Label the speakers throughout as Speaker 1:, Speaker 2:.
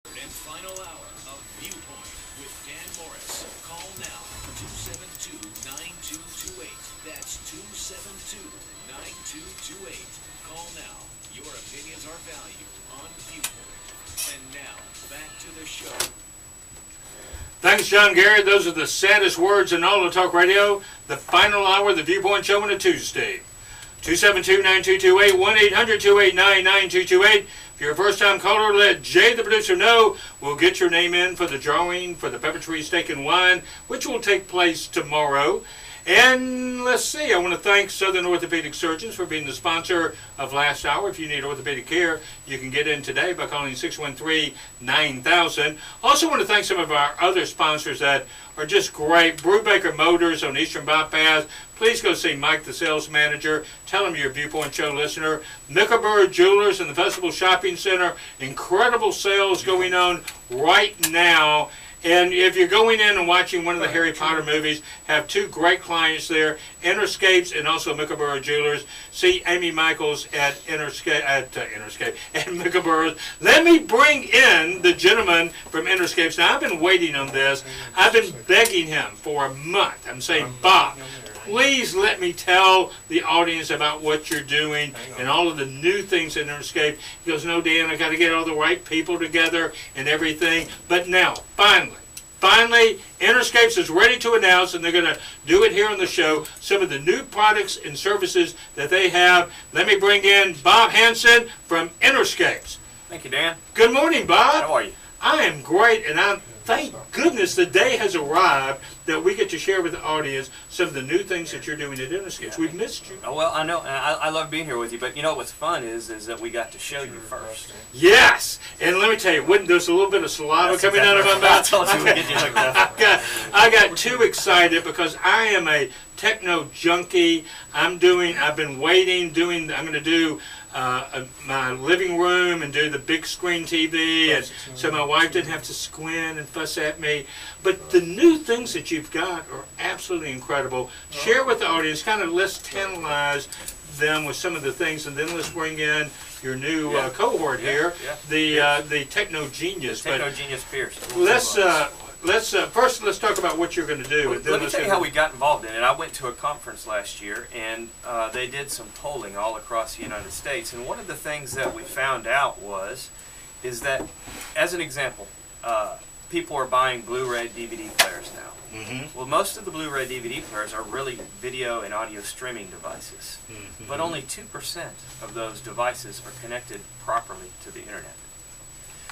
Speaker 1: And final hour of Viewpoint with Dan Morris. Call now, 272-9228. That's 272-9228. Call now. Your opinions are valued on Viewpoint. And now, back to the show.
Speaker 2: Thanks, John Garrett. Those are the saddest words in all of talk radio. The final hour of the Viewpoint Show on a Tuesday. 272-9228, 1-800-289-9228. If you're a first-time caller, let Jay, the producer, know. We'll get your name in for the drawing for the Pepper Tree Steak and Wine, which will take place tomorrow. And let's see, I want to thank Southern Orthopedic Surgeons for being the sponsor of last hour. If you need orthopedic care, you can get in today by calling 613-9000. Also want to thank some of our other sponsors that are just great. Brubaker Motors on Eastern Bypass. Please go see Mike, the sales manager. Tell him you're a Viewpoint Show listener. Mickelberg Jewelers in the Festival Shopping Center. Incredible sales going on right now. And if you're going in and watching one of the Harry Potter movies, have two great clients there, Interscapes and also Mickelberg Jewelers. See Amy Michaels at Interscape, at Mickelberg. Let me bring in the gentleman from Interscapes. Now, I've been waiting on this. I've been begging him for a month. I'm saying, Bob, please let me tell the audience about what you're doing and all of the new things in Interscape. He goes, no, Dan, I got to get all the right people together and everything. But now, finally, Interscapes is ready to announce, and they're going to do it here on the show, some of the new products and services that they have. Let me bring in Bob Hansen from Interscapes.
Speaker 3: Thank you, Dan.
Speaker 2: Good morning, Bob.
Speaker 3: How are you?
Speaker 2: I am great, and thank goodness the day has arrived that we get to share with the audience some of the new things that you're doing at Interscapes. We've missed you.
Speaker 3: Oh, well, I know, and I love being here with you, but you know what's fun is that we got to show you first.
Speaker 2: Yes, and let me tell you, there's a little bit of saliva coming out of my mouth.
Speaker 3: I told you we'd get you like that.
Speaker 2: I got too excited because I am a techno junkie. I've been waiting, I'm going to do my living room and do the big screen TV, and so my wife didn't have to squint and fuss at me. But the new things that you've got are absolutely incredible. Share with the audience, kind of let's tantalize them with some of the things, and then let's bring in your new cohort here, the Techno Genius.
Speaker 3: Techno Genius Pierce.
Speaker 2: First, let's talk about what you're going to do.
Speaker 3: Well, let me tell you how we got involved in it. I went to a conference last year, and they did some polling all across the United States. And one of the things that we found out is that, as an example, people are buying Blu-ray DVD players now. Well, most of the Blu-ray DVD players are really video and audio streaming devices, but only 2% of those devices are connected properly to the internet.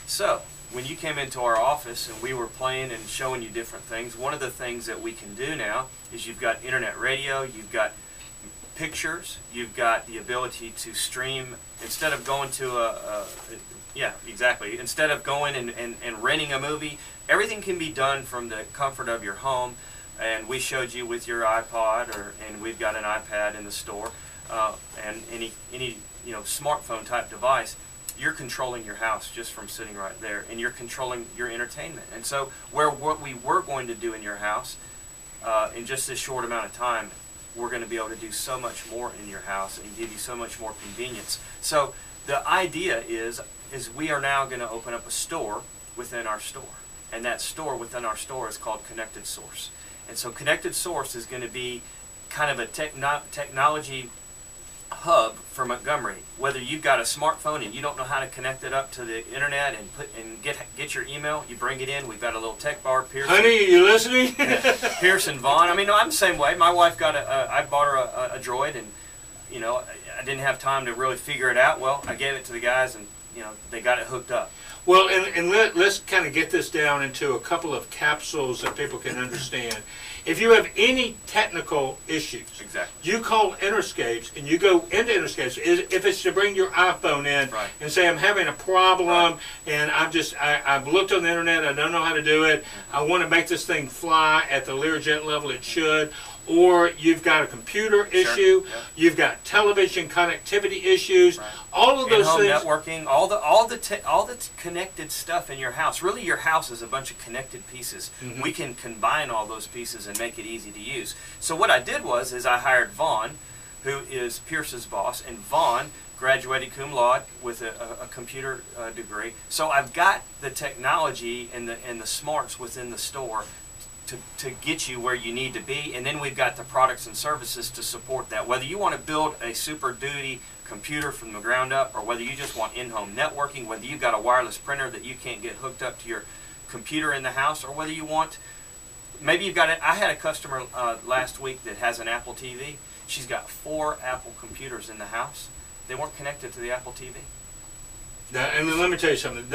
Speaker 3: So, when you came into our office and we were playing and showing you different things, one of the things that we can do now is you've got internet radio, you've got pictures, you've got the ability to stream. Instead of going to instead of going and renting a movie, everything can be done from the comfort of your home. And we showed you with your iPod, and we've got an iPad in the store, and any smartphone type device. You're controlling your house just from sitting right there, and you're controlling your entertainment. And so what we were going to do in your house in just this short amount of time, we're going to be able to do so much more in your house and give you so much more convenience. So the idea is we are now going to open up a store within our store, and that store within our store is called Connected Source. And so Connected Source is going to be kind of a technology hub for Montgomery. Whether you've got a smartphone and you don't know how to connect it up to the internet and get your email, you bring it in. We've got a little tech bar. Pearson,
Speaker 2: honey, are you listening?
Speaker 3: Pearson Vaughn. I mean, no, I'm the same way. My wife got I bought her a Droid, and I didn't have time to really figure it out. Well, I gave it to the guys, and they got it hooked up.
Speaker 2: Well, and let's kind of get this down into a couple of capsules that people can understand. If you have any technical issues, you call Interscapes, and you go into Interscapes. If it's to bring your iPhone in and say, I'm having a problem, and I've looked on the internet, I don't know how to do it, I want to make this thing fly at the Learjet level it should, or you've got a computer issue, you've got television connectivity issues, all of those
Speaker 3: home
Speaker 2: things.
Speaker 3: Networking, all the connected stuff in your house. Really, your house is a bunch of connected pieces. We can combine all those pieces and make it easy to use. So what I did was I hired Vaughn who is Pierce's boss, and Vaughn graduated cum laude with a computer degree. So I've got the technology and the smarts within the store to get you where you need to be, and then we've got the products and services to support that. Whether you want to build a super duty computer from the ground up, or whether you just want in-home networking, whether you've got a wireless printer that you can't get hooked up to your computer in the house, or whether you want, maybe you've got it. I had a customer last week that has an Apple TV. She's got 4 Apple computers in the house. They weren't connected to the Apple TV.
Speaker 2: And let me tell you something.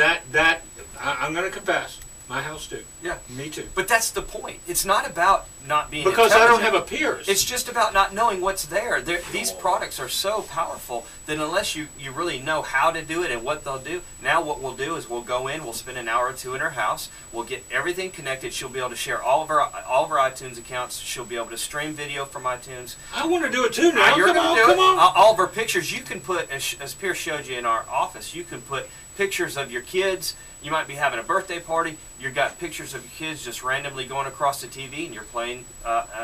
Speaker 2: I'm going to confess. My house too.
Speaker 3: Yeah.
Speaker 2: Me too.
Speaker 3: But that's the point. It's not about not being
Speaker 2: because I don't have a Pierce.
Speaker 3: It's just about not knowing what's there. These products are so powerful that unless you really know how to do it and what they'll do, now what we'll do is we'll go in, we'll spend an hour or two in her house, we'll get everything connected. She'll be able to share all of her iTunes accounts. She'll be able to stream video from iTunes.
Speaker 2: I want to do it too now.
Speaker 3: Come
Speaker 2: on.
Speaker 3: All of her pictures, you can put, as Pierce showed you in our office, you can put pictures of your kids. You might be having a birthday party. You've got pictures of your kids just randomly going across the TV, and you're playing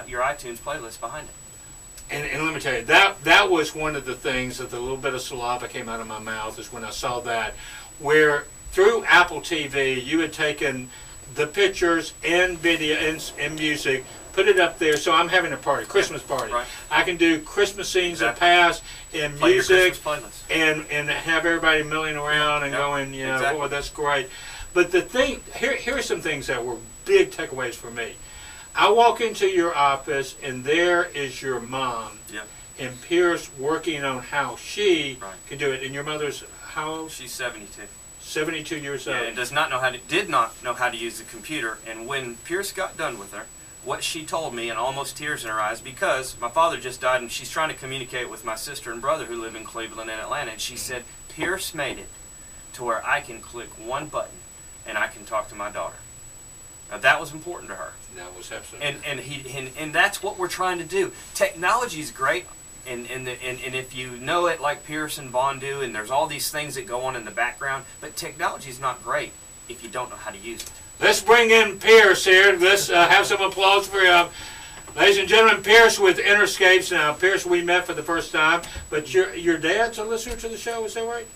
Speaker 3: your iTunes playlist behind it.
Speaker 2: And let me tell you, that was one of the things that the little bit of saliva came out of my mouth is when I saw that, where through Apple TV you had taken the pictures and video and music, put it up there. So I'm having a party, Christmas party.
Speaker 3: Right.
Speaker 2: I can do Christmas scenes of past and
Speaker 3: Play
Speaker 2: music
Speaker 3: your
Speaker 2: and have everybody milling around and going, you know,
Speaker 3: exactly.
Speaker 2: boy, that's great. But the thing, here are some things that were big takeaways for me. I walk into your office and there is your mom and Pierce working on how she can do it. And your mother's how old?
Speaker 3: She's 72.
Speaker 2: 72 years old.
Speaker 3: And did not know how to use the computer. And when Pierce got done with her, what she told me, and almost tears in her eyes, because my father just died and she's trying to communicate with my sister and brother who live in Cleveland and Atlanta, and she said, Pierce made it to where I can click one button and I can talk to my daughter. Now that was important to her.
Speaker 2: That was absolutely.
Speaker 3: And that's what we're trying to do. Technology is great, and if you know it like Pierce and Vaughn do, and there's all these things that go on in the background, but technology is not great if you don't know how to use it.
Speaker 2: Let's bring in Pierce here. Let's have some applause for him. Ladies and gentlemen, Pierce with Interscapes. Now, Pierce, we met for the first time, but your dad's a listener to the show, is that right?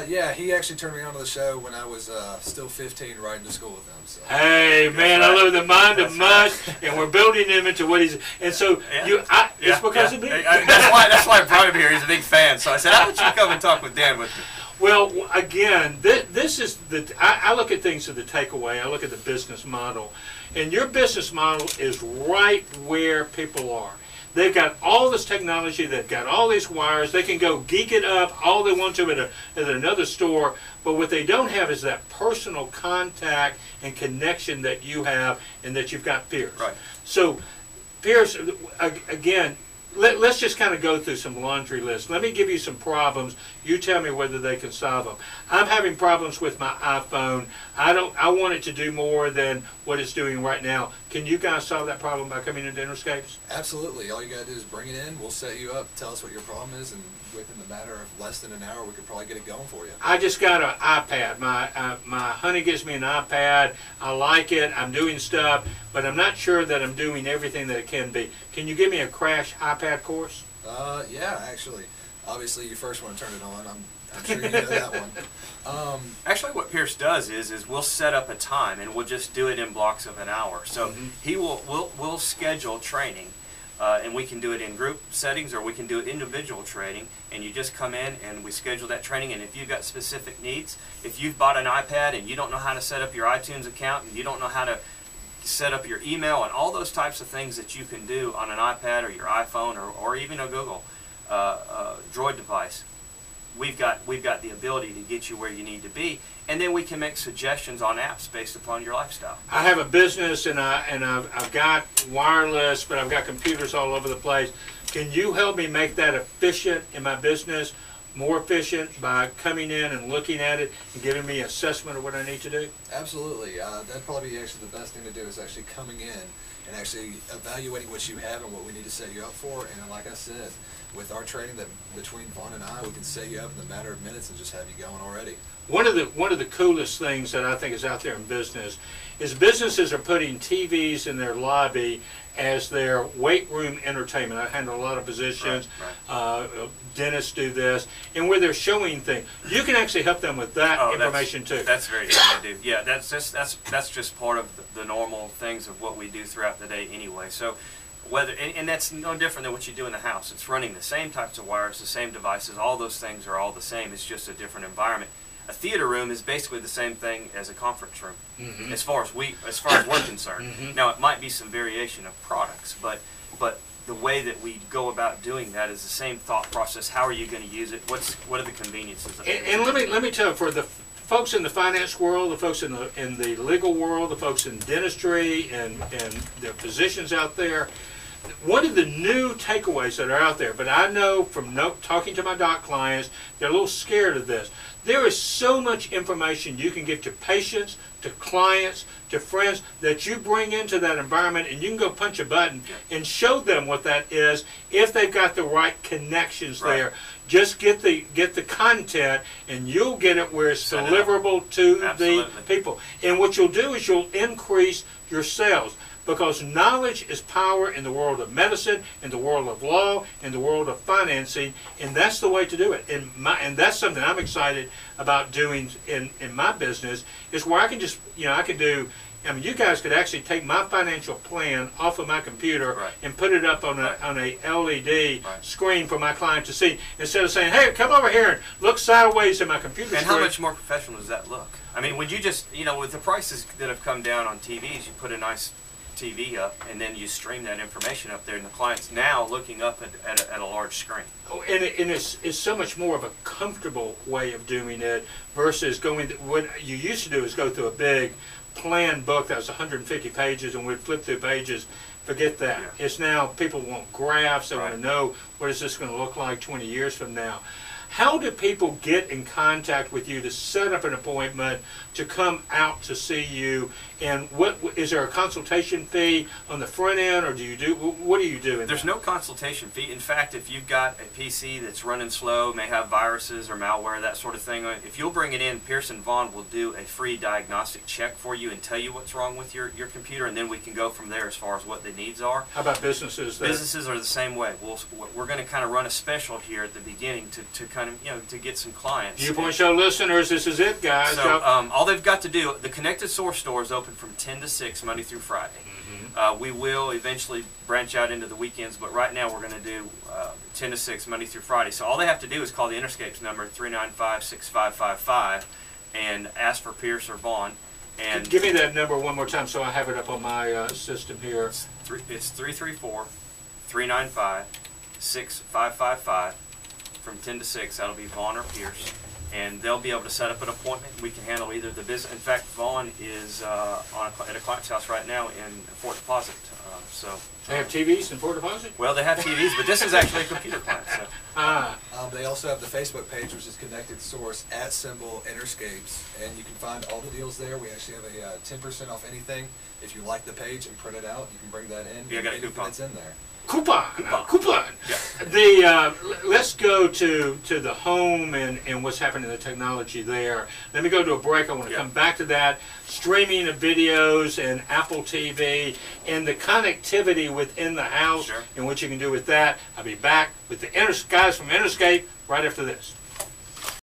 Speaker 4: Yeah, he actually turned me on to the show when I was still 15, riding to school with him. So.
Speaker 2: Hey, man, I love the mind of mush, and we're building him into what he's. And so it's because of me.
Speaker 3: That's why I brought him here. He's a big fan. So I said, "How about you come and talk with Dan with me?"
Speaker 2: Well, again, this is I look at things as the takeaway. I look at the business model. And your business model is right where people are. They've got all this technology. They've got all these wires. They can go geek it up all they want to at another store. But what they don't have is that personal contact and connection that you have and that you've got Pierce.
Speaker 3: Right.
Speaker 2: So, Pierce, again, let's just kind of go through some laundry lists. Let me give you some problems. You tell me whether they can solve them. I'm having problems with my iPhone. I want it to do more than what it's doing right now. Can you guys solve that problem by coming into Interscapes?
Speaker 4: Absolutely. All you got to do is bring it in. We'll set you up, tell us what your problem is, and within the matter of less than an hour, we could probably get it going for you.
Speaker 2: I just got an iPad. My honey gives me an iPad. I like it. I'm doing stuff, but I'm not sure that I'm doing everything that it can be. Can you give me a crash iPad course?
Speaker 4: Yeah, actually. Obviously, you first want to turn it on. I'm sure you know that one.
Speaker 3: Actually, what Pierce does is we'll set up a time and we'll just do it in blocks of an hour. So we'll schedule training, and we can do it in group settings or we can do it individual training. And you just come in and we schedule that training. And if you've got specific needs, if you've bought an iPad and you don't know how to set up your iTunes account and you don't know how to set up your email and all those types of things that you can do on an iPad or your iPhone or even a Google Droid device, we've got the ability to get you where you need to be, and then we can make suggestions on apps based upon your lifestyle.
Speaker 2: I have a business and I've got wireless, but I've got computers all over the place. Can you help me make that efficient in my business, more efficient by coming in and looking at it and giving me an assessment of what I need to do?
Speaker 4: Absolutely. That'd probably be actually the best thing to do is actually coming in and actually evaluating what you have and what we need to set you up for. And like I said, with our training that between Vaughn and I, we can set you up in a matter of minutes and just have you going already.
Speaker 2: one of the coolest things that I think is out there in business is businesses are putting TVs in their lobby as their weight room entertainment. I handle a lot of positions.
Speaker 3: Right.
Speaker 2: Dentists do this, and where they're showing things, you can actually help them with that information too.
Speaker 3: That's very easy to do. Yeah, that's just part of the normal things of what we do throughout the day anyway. So whether and that's no different than what you do in the house. It's running the same types of wires, the same devices. All those things are all the same. It's just a different environment. A theater room is basically the same thing as a conference room, as far as we're concerned. Now it might be some variation of products, but the way that we go about doing that is the same thought process. How are you going to use it? What are the conveniences of it?
Speaker 2: And let me tell you, for the folks in the finance world, the folks in the legal world, the folks in dentistry, and the physicians out there, one of the new takeaways that are out there, but I know from talking to my doc clients, they're a little scared of this. There is so much information you can give to patients, to clients, to friends that you bring into that environment, and you can go punch a button and show them what that is if they've got the right connections there. Just get the content, and you'll get it where it's deliverable to the people. And what you'll do is you'll increase your sales. Because knowledge is power in the world of medicine, in the world of law, in the world of financing, and that's the way to do it. And that's something I'm excited about doing in my business, is where I can just, I can do, you guys could actually take my financial plan off of my computer and put it up on a LED screen for my client to see, instead of saying, hey, come over here and look sideways at my computer screen.
Speaker 3: And how much more professional does that look? I mean, when you just, with the prices that have come down on TVs, you put a nice TV up, and then you stream that information up there, and the client's now looking up at a large screen.
Speaker 2: Oh, and it's so much more of a comfortable way of doing it versus going. What you used to do is go through a big planned book that was 150 pages, and we'd flip through pages. Forget that. Yeah. It's now people want graphs. They want to know what is this going to look like 20 years from now. How do people get in contact with you to set up an appointment to come out to see you? And what is there a consultation fee on the front end, or what do you do?
Speaker 3: There's no consultation fee. In fact, if you've got a PC that's running slow, may have viruses or malware, that sort of thing, if you'll bring it in, Pearson Vaughn will do a free diagnostic check for you and tell you what's wrong with your computer, and then we can go from there as far as what the needs are.
Speaker 2: How about businesses?
Speaker 3: Businesses are the same way. We're going to kind of run a special here at the beginning to kind of to get some clients.
Speaker 2: Viewpoint Show listeners, this is it, guys.
Speaker 3: So all they've got to do, the Connected Source store is open from 10 to 6 Monday through Friday. We will eventually branch out into the weekends, but right now we're going to do 10 to 6 Monday through Friday. So all they have to do is call the Interscape's number 395-6555 and ask for Pierce or Vaughn. And
Speaker 2: give me that number one more time so I have it up on my system here.
Speaker 3: It's 334-395-6555 from 10 to 6. That'll be Vaughn or Pierce. And they'll be able to set up an appointment. We can handle either the business. In fact, Vaughn is at a client's house right now in Fort Deposit.
Speaker 2: They have TVs in Fort Deposit?
Speaker 3: Well, they have TVs, but this is actually a computer client. So.
Speaker 4: They also have the Facebook page, which is Connected Source @Interscapes, and you can find all the deals there. We actually have a 10% off anything. If you like the page and print it out, you can bring that in.
Speaker 3: Yeah, I got a coupon.
Speaker 4: It's in there.
Speaker 2: Coupon.
Speaker 3: Yeah.
Speaker 2: Let's go to the home and what's happening in the technology there. Let me go to a break. I want to come back to that. Streaming of videos and Apple TV and the connectivity within the house and what you can do with that. I'll be back with the guys from Interscape right after this.